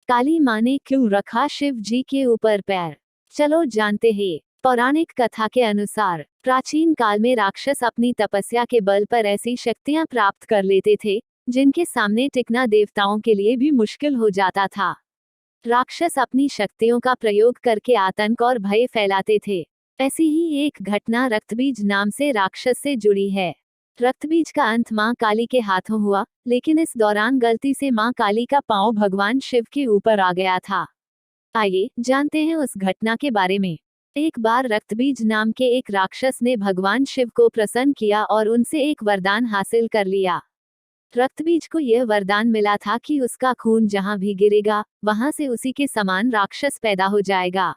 काली माँ ने क्यों रखा शिव जी के ऊपर पैर? चलो जानते हैं। पौराणिक कथा के अनुसार प्राचीन काल में राक्षस अपनी तपस्या के बल पर ऐसी शक्तियां प्राप्त कर लेते थे जिनके सामने टिकना देवताओं के लिए भी मुश्किल हो जाता था। राक्षस अपनी शक्तियों का प्रयोग करके आतंक और भय फैलाते थे। ऐसी ही एक घटना रक्तबीज नाम से राक्षस से जुड़ी है। रक्तबीज का अंत मां काली के हाथों हुआ, लेकिन इस दौरान गलती से मां काली का पांव भगवान शिव के ऊपर आ गया था। आइए जानते हैं उस घटना के बारे में। एक बार रक्तबीज नाम के एक राक्षस ने भगवान शिव को प्रसन्न किया और उनसे एक वरदान हासिल कर लिया। रक्तबीज को यह वरदान मिला था कि उसका खून जहां भी गिरेगा वहां से उसी के समान राक्षस पैदा हो जाएगा।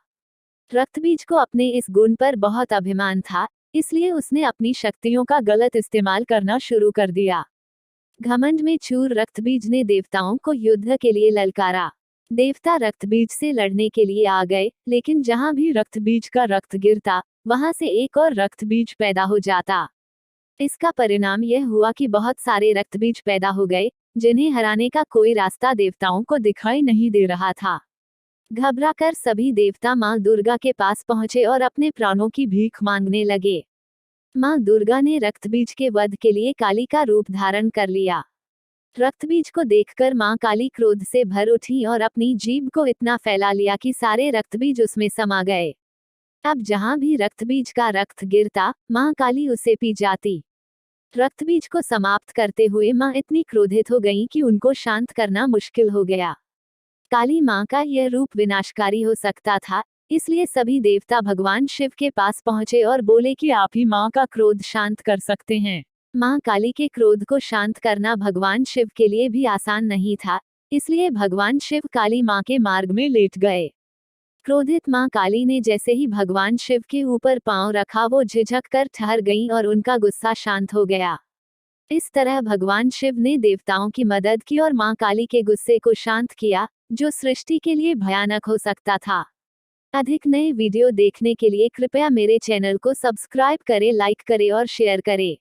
रक्तबीज को अपने इस गुण पर बहुत अभिमान था, इसलिए उसने अपनी शक्तियों का गलत इस्तेमाल करना शुरू कर दिया। घमंड में चूर रक्तबीज ने देवताओं को युद्ध के लिए ललकारा। देवता रक्तबीज से लड़ने के लिए आ गए, लेकिन जहां भी रक्तबीज का रक्त गिरता वहां से एक और रक्तबीज पैदा हो जाता। इसका परिणाम यह हुआ कि बहुत सारे रक्तबीज पैदा हो गए, जिन्हें हराने का कोई रास्ता देवताओं को दिखाई नहीं दे रहा था। घबराकर सभी देवता मां दुर्गा के पास पहुंचे और अपने प्राणों की भीख मांगने लगे। मां दुर्गा ने रक्तबीज के वध के लिए काली का रूप धारण कर लिया। रक्तबीज को देखकर मां काली क्रोध से भर उठी और अपनी जीभ को इतना फैला लिया कि सारे रक्तबीज उसमें समा गए। अब जहां भी रक्तबीज का रक्त गिरता मां काली उसे पी जाती। रक्तबीज को समाप्त करते हुए मां इतनी क्रोधित हो गईं कि उनको शांत करना मुश्किल हो गया। काली मां का यह रूप विनाशकारी हो सकता था, इसलिए सभी देवता भगवान शिव के पास पहुंचे और बोले कि आप ही मां का क्रोध शांत कर सकते हैं। मां काली के क्रोध को शांत करना भगवान शिव के लिए भी आसान नहीं था, इसलिए भगवान शिव काली मां के मार्ग में लेट गए। क्रोधित मां काली ने जैसे ही भगवान शिव के ऊपर पांव रखा वो झिझक कर ठहर गईं और उनका गुस्सा शांत हो गया। इस तरह भगवान शिव ने देवताओं की मदद की और मां काली के गुस्से को शांत किया, जो सृष्टि के लिए भयानक हो सकता था। अधिक नए वीडियो देखने के लिए कृपया मेरे चैनल को सब्सक्राइब करें, लाइक करें और शेयर करें।